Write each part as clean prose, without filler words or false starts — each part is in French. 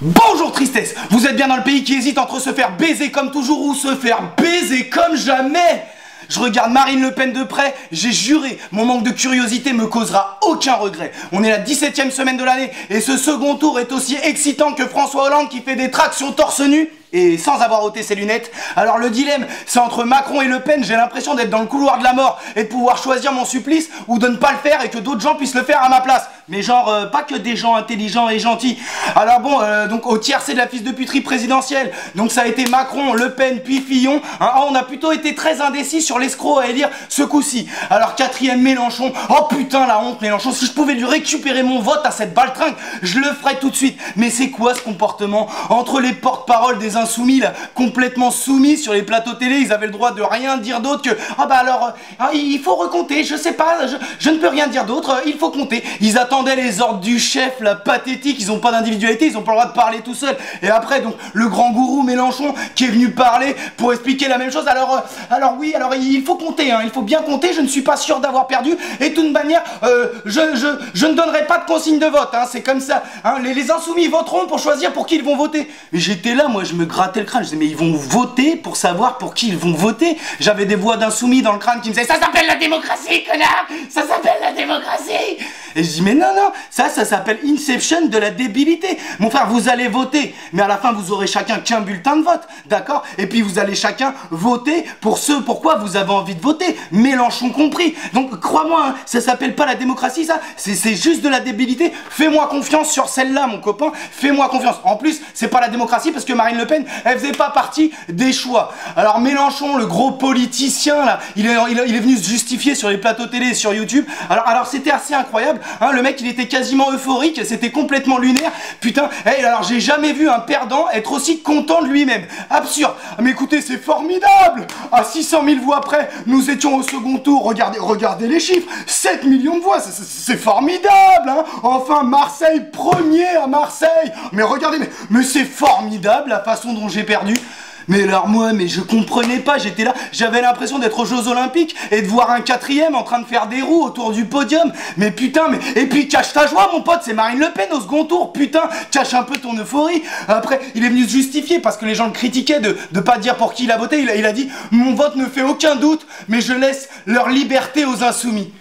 Bonjour tristesse, vous êtes bien dans le pays qui hésite entre se faire baiser comme toujours ou se faire baiser comme jamais. Je regarde Marine Le Pen de près, j'ai juré, mon manque de curiosité me causera aucun regret. On est la 17e semaine de l'année et ce second tour est aussi excitant que François Hollande qui fait des tractions torse nu et sans avoir ôté ses lunettes. Alors le dilemme, c'est entre Macron et Le Pen, j'ai l'impression d'être dans le couloir de la mort et de pouvoir choisir mon supplice ou de ne pas le faire et que d'autres gens puissent le faire à ma place. Mais genre, pas que des gens intelligents et gentils. Alors bon, donc au tiercé de la fils de puterie présidentielle, donc ça a été Macron, Le Pen, puis Fillon. Hein, on a plutôt été très indécis sur l'escroc à élire ce coup-ci. Alors quatrième Mélenchon, oh putain la honte Mélenchon, si je pouvais lui récupérer mon vote à cette baltringue, je le ferais tout de suite. Mais c'est quoi ce comportement? Entre les porte-paroles des insoumis là, complètement soumis sur les plateaux télé, ils avaient le droit de rien dire d'autre que ah bah alors il faut recompter, je sais pas, je ne peux rien dire d'autre, il faut compter. Ils attendaient les ordres du chef, la pathétique, ils ont pas d'individualité, ils ont pas le droit de parler tout seul. Et après donc le grand gourou Mélenchon qui est venu parler pour expliquer la même chose. Alors oui, alors il faut compter, hein, il faut bien compter, je ne suis pas sûr d'avoir perdu et de toute manière je ne donnerai pas de consigne de vote, hein, c'est comme ça, hein, les insoumis voteront pour choisir pour qui ils vont voter. Mais j'étais là, moi je me grattais le crâne, je disais mais ils vont voter pour savoir pour qui ils vont voter. J'avais des voix d'insoumis dans le crâne qui me disaient ça s'appelle la démocratie connard, ça s'appelle la démocratie. Et je dis mais non, ça s'appelle Inception de la débilité. Mon frère, vous allez voter, mais à la fin vous aurez chacun qu'un bulletin de vote, d'accord? Et puis vous allez chacun voter pour ce pourquoi vous avez envie de voter, Mélenchon compris. Donc crois-moi, hein, ça s'appelle pas la démocratie ça, c'est juste de la débilité. Fais-moi confiance sur celle-là mon copain, fais-moi confiance. En plus, c'est pas la démocratie parce que Marine Le Pen, elle faisait pas partie des choix. Alors Mélenchon, le gros politicien là, il est venu se justifier sur les plateaux télé et sur YouTube. Alors c'était assez incroyable, hein, le mec il était quasiment euphorique, c'était complètement lunaire. Putain, hey, alors j'ai jamais vu un perdant être aussi content de lui-même. Absurde. Mais écoutez, c'est formidable. À 600 000 voix près, nous étions au second tour. Regardez les chiffres. 7 millions de voix, c'est formidable, hein. Enfin, Marseille, premier à Marseille. Mais regardez, mais c'est formidable la façon dont j'ai perdu. Mais alors moi, mais je comprenais pas, j'étais là, j'avais l'impression d'être aux Jeux Olympiques et de voir un quatrième en train de faire des roues autour du podium. Mais putain, et puis cache ta joie mon pote, c'est Marine Le Pen au second tour, putain, cache un peu ton euphorie. Après, il est venu se justifier parce que les gens le critiquaient de pas dire pour qui il a voté, il a dit, mon vote ne fait aucun doute, mais je laisse leur liberté aux insoumis.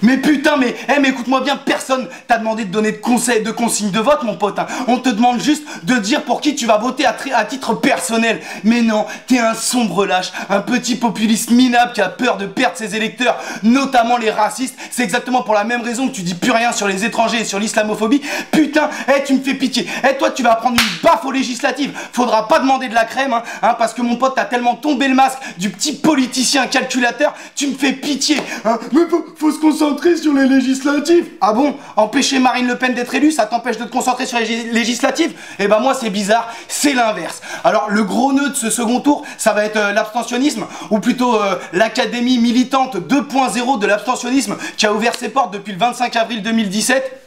Mais putain, mais écoute-moi bien, personne t'a demandé de donner de consignes de vote, mon pote. Hein. On te demande juste de dire pour qui tu vas voter à titre personnel. Mais non, t'es un sombre lâche, un petit populiste minable qui a peur de perdre ses électeurs, notamment les racistes. C'est exactement pour la même raison que tu dis plus rien sur les étrangers et sur l'islamophobie. Putain, tu me fais pitié. Toi, tu vas prendre une baffe aux législatives. Faudra pas demander de la crème, hein, parce que mon pote, t'as tellement tombé le masque du petit politicien calculateur, tu me fais pitié. Hein. Mais faut se concentrer sur les législatives. Ah bon? Empêcher Marine Le Pen d'être élue, ça t'empêche de te concentrer sur les législatives? Eh ben moi c'est bizarre, c'est l'inverse. Alors le gros nœud de ce second tour, ça va être l'abstentionnisme, ou plutôt l'académie militante 2.0 de l'abstentionnisme qui a ouvert ses portes depuis le 25 avril 2017.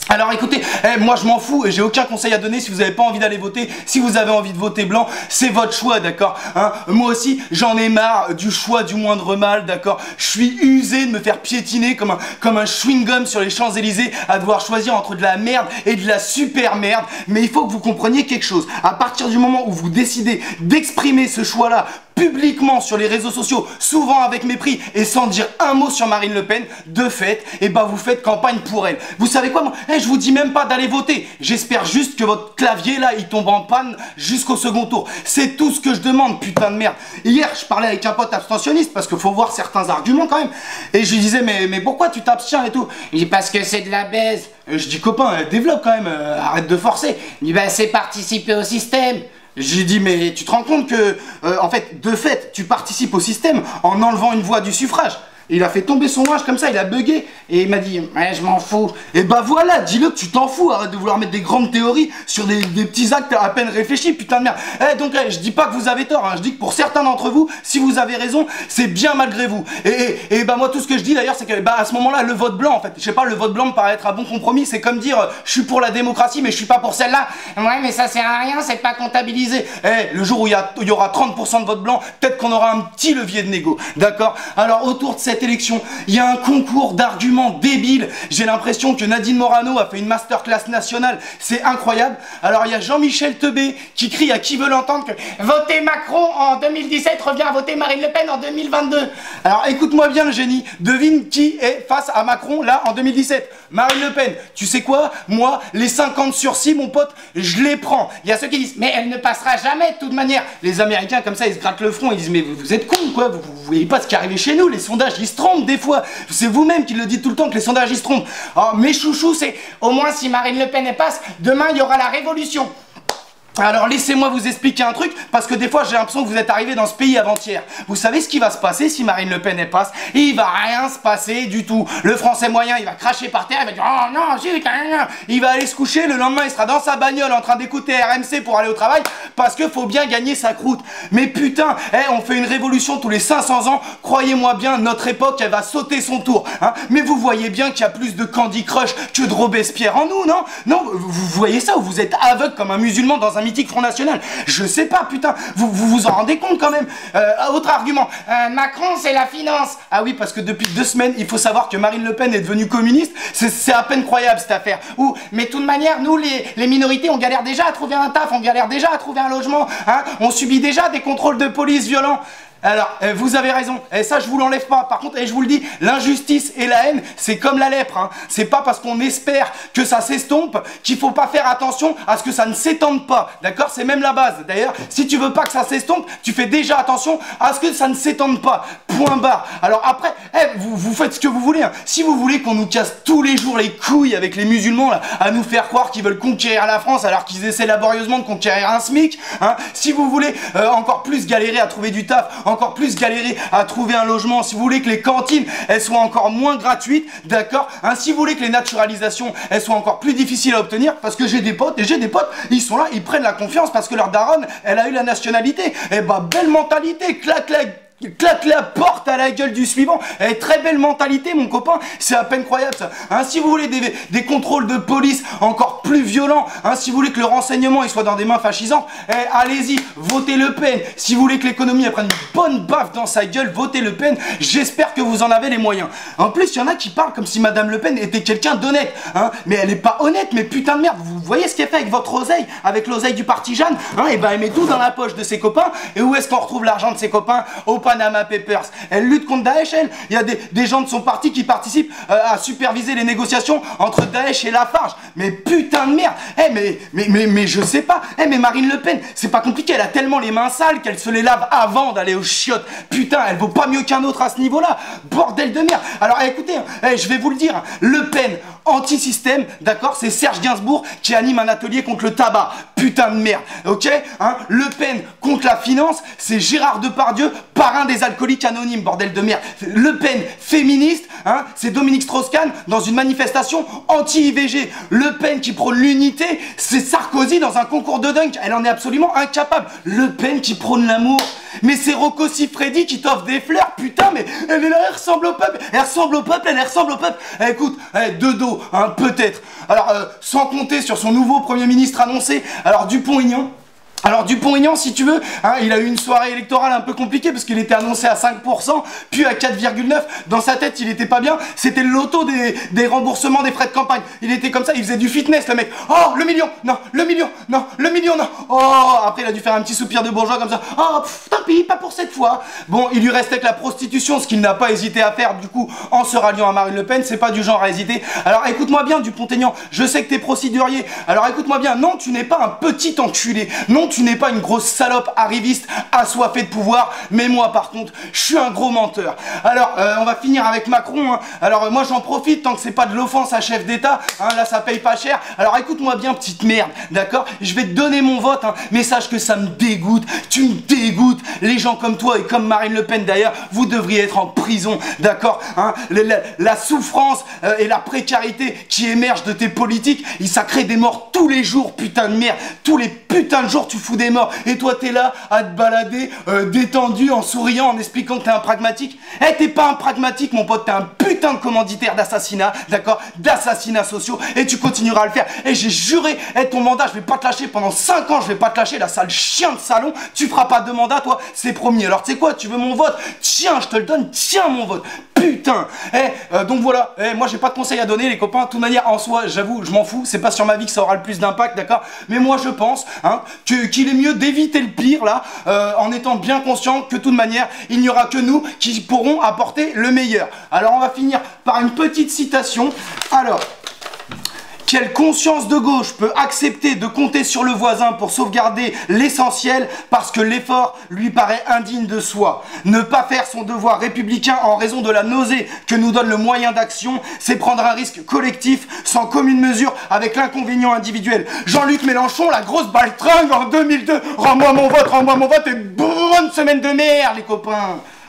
Alors écoutez, moi je m'en fous et j'ai aucun conseil à donner si vous n'avez pas envie d'aller voter. Si vous avez envie de voter blanc, c'est votre choix, d'accord, hein. Moi aussi, j'en ai marre du choix du moindre mal, d'accord. Je suis usé de me faire piétiner comme un chewing-gum sur les Champs-Élysées à devoir choisir entre de la merde et de la super merde. Mais il faut que vous compreniez quelque chose. À partir du moment où vous décidez d'exprimer ce choix-là publiquement sur les réseaux sociaux, souvent avec mépris et sans dire un mot sur Marine Le Pen, de fait, et bah vous faites campagne pour elle. Vous savez quoi, moi, je vous dis même pas d'aller voter. J'espère juste que votre clavier là, il tombe en panne jusqu'au second tour. C'est tout ce que je demande, putain de merde. Hier, je parlais avec un pote abstentionniste parce qu'il faut voir certains arguments quand même. Et je lui disais mais pourquoi tu t'abstiens et tout? Il dit parce que c'est de la baise. Je dis copain, développe quand même, arrête de forcer. Il dit bah c'est participer au système. J'ai dit mais tu te rends compte que en fait de fait tu participes au système en enlevant une voix du suffrage. Il a fait tomber son linge comme ça, il a bugué et il m'a dit ouais je m'en fous. Et bah voilà, dis-le que tu t'en fous, arrête de vouloir mettre des grandes théories sur des petits actes à peine réfléchis, putain de merde. Donc je dis pas que vous avez tort, hein, je dis que pour certains d'entre vous, si vous avez raison, c'est bien malgré vous. Et bah moi tout ce que je dis d'ailleurs c'est que bah à ce moment-là le vote blanc en fait, je sais pas, le vote blanc me paraît être un bon compromis, c'est comme dire je suis pour la démocratie mais je suis pas pour celle-là. Ouais mais ça sert à rien, c'est pas comptabilisé. Le jour où il y aura 30% de vote blanc, peut-être qu'on aura un petit levier de négo, d'accord. Alors autour de cette cette élection, il y a un concours d'arguments débiles. J'ai l'impression que Nadine Morano a fait une masterclass nationale, c'est incroyable. Alors il y a Jean-Michel Teubé qui crie à qui veut l'entendre que voter Macron en 2017 revient à voter Marine Le Pen en 2022. Alors écoute-moi bien le génie, devine qui est face à Macron là en 2017. Marine Le Pen. Tu sais quoi? Moi, les 50 sur 6, mon pote, je les prends. Il y a ceux qui disent mais elle ne passera jamais de toute manière. Les Américains comme ça, ils se grattent le front, ils disent mais vous êtes cons quoi, vous voyez pas ce qui arrive chez nous, les sondages ils se trompent des fois. C'est vous-même qui le dites tout le temps que les sondages ils se trompent. Alors, mes chouchous, c'est au moins si Marine Le Pen elle passe, demain il y aura la révolution. Alors laissez-moi vous expliquer un truc, parce que des fois j'ai l'impression que vous êtes arrivé dans ce pays avant-hier. Vous savez ce qui va se passer si Marine Le Pen elle passe? Il va rien se passer du tout. Le français moyen il va cracher par terre, il va dire oh non, zut, il va aller se coucher, le lendemain il sera dans sa bagnole en train d'écouter RMC pour aller au travail, parce que faut bien gagner sa croûte. Mais putain, on fait une révolution tous les 500 ans, croyez-moi bien, notre époque elle va sauter son tour. Hein. Mais vous voyez bien qu'il y a plus de Candy Crush que de Robespierre en nous, non? Non, vous voyez ça ou vous êtes aveugle comme un musulman dans un mythique Front National? Je sais pas, putain, vous en rendez compte quand même. Autre argument, Macron c'est la finance. Ah oui, parce que depuis 2 semaines, il faut savoir que Marine Le Pen est devenue communiste. C'est à peine croyable cette affaire. Mais de toute manière, nous les minorités, on galère déjà à trouver un taf, on galère déjà à trouver un logement, hein, on subit déjà des contrôles de police violents. Alors, vous avez raison, et ça je vous l'enlève pas. Par contre, je vous le dis, l'injustice et la haine, c'est comme la lèpre, hein. C'est pas parce qu'on espère que ça s'estompe qu'il faut pas faire attention à ce que ça ne s'étende pas, d'accord? C'est même la base. D'ailleurs, si tu veux pas que ça s'estompe, tu fais déjà attention à ce que ça ne s'étende pas. Point barre. Alors après, vous faites ce que vous voulez, hein. Si vous voulez qu'on nous casse tous les jours les couilles avec les musulmans, là, à nous faire croire qu'ils veulent conquérir la France alors qu'ils essaient laborieusement de conquérir un SMIC, hein. Si vous voulez encore plus galérer à trouver du taf, encore plus galérer à trouver un logement, si vous voulez que les cantines elles soient encore moins gratuites, d'accord, hein, si vous voulez que les naturalisations elles soient encore plus difficiles à obtenir, parce que j'ai des potes, ils sont là, ils prennent la confiance parce que leur daronne elle a eu la nationalité. Et bah belle mentalité, claque la porte à la gueule du suivant. Très belle mentalité mon copain, c'est à peine croyable ça. Hein, si vous voulez des contrôles de police encore plus violents, hein, si vous voulez que le renseignement il soit dans des mains fascisantes, allez-y, votez Le Pen. Si vous voulez que l'économie elle prenne une bonne baffe dans sa gueule, votez Le Pen. J'espère que vous en avez les moyens. En plus il y en a qui parlent comme si Madame Le Pen était quelqu'un d'honnête, hein, mais elle est pas honnête, mais putain de merde. Vous voyez ce qu'elle fait avec votre oseille, avec l'oseille du parti Jeanne, hein, et ben elle met tout dans la poche de ses copains. Et où est-ce qu'on retrouve l'argent de ses copains? Au Panama Papers. Elle lutte contre Daesh, elle. Il y a des gens de son parti qui participent à superviser les négociations entre Daesh et Lafarge. Mais putain de merde. Mais je sais pas. Mais Marine Le Pen, c'est pas compliqué. Elle a tellement les mains sales qu'elle se les lave avant d'aller aux chiottes. Putain, elle vaut pas mieux qu'un autre à ce niveau-là. Bordel de merde. Alors écoutez, je vais vous le dire. Le Pen, anti-système, d'accord, c'est Serge Gainsbourg qui anime un atelier contre le tabac. Putain de merde, ok, hein. Le Pen contre la finance, c'est Gérard Depardieu, parrain des alcooliques anonymes, bordel de merde. Le Pen féministe, hein, c'est Dominique Strauss-Kahn dans une manifestation anti-IVG. Le Pen qui prône l'unité, c'est Sarkozy dans un concours de dunk. Elle en est absolument incapable. Le Pen qui prône l'amour, mais c'est Rocco Siffredi qui t'offre des fleurs. Putain, mais elle est là, elle ressemble au peuple. Elle ressemble au peuple, elle ressemble au peuple. Écoute, de dos, hein, peut-être. Alors, sans compter sur son nouveau Premier ministre annoncé, alors Dupont-Aignan. Alors Dupont-Aignan, si tu veux, hein, il a eu une soirée électorale un peu compliquée parce qu'il était annoncé à 5%, puis à 4,9%. Dans sa tête, il était pas bien. C'était le loto des remboursements des frais de campagne. Il était comme ça, il faisait du fitness, le mec. Oh, le million, non, le million, non, le million, non. Oh, après il a dû faire un petit soupir de bourgeois comme ça. Oh, tant pis, pas pour cette fois. Bon, il lui restait que la prostitution, ce qu'il n'a pas hésité à faire du coup en se ralliant à Marine Le Pen. C'est pas du genre à hésiter. Alors écoute-moi bien, Dupont-Aignan, je sais que t'es procédurier. Alors écoute-moi bien, non, tu n'es pas un petit enculé. Non, tu n'es pas une grosse salope arriviste assoiffée de pouvoir, mais moi par contre, je suis un gros menteur. Alors, on va finir avec Macron, hein. Alors, moi j'en profite tant que c'est pas de l'offense à chef d'État, hein, là ça paye pas cher. Alors écoute-moi bien, petite merde, d'accord? Je vais te donner mon vote, hein, mais sache que ça me dégoûte, tu me dégoûtes. Les gens comme toi et comme Marine Le Pen d'ailleurs, vous devriez être en prison, d'accord, hein? La souffrance et la précarité qui émergent de tes politiques, ça crée des morts tous les jours, putain de merde. Tous les putains de jours tu fous des morts. Et toi t'es là à te balader détendu en souriant en expliquant que t'es un pragmatique. T'es pas un pragmatique mon pote, t'es un putain de commanditaire d'assassinat, d'accord, d'assassinats sociaux, et tu continueras à le faire. Et j'ai juré, ton mandat je vais pas te lâcher pendant 5 ans, je vais pas te lâcher, la sale chien de salon. Tu feras pas de mandat toi, c'est promis. Alors tu sais quoi, tu veux mon vote? Tiens, je te le donne, tiens mon vote. putain. Donc voilà, moi j'ai pas de conseils à donner les copains, de toute manière en soi j'avoue je m'en fous, c'est pas sur ma vie que ça aura le plus d'impact, d'accord, mais moi je pense qu'il est mieux d'éviter le pire là, en étant bien conscient que de toute manière il n'y aura que nous qui pourrons apporter le meilleur. Alors on va finir par une petite citation. Alors, quelle conscience de gauche peut accepter de compter sur le voisin pour sauvegarder l'essentiel parce que l'effort lui paraît indigne de soi? Ne pas faire son devoir républicain en raison de la nausée que nous donne le moyen d'action, c'est prendre un risque collectif sans commune mesure avec l'inconvénient individuel. Jean-Luc Mélenchon, la grosse baltringue en 2002. Rends-moi mon vote et bonne semaine de merde les copains.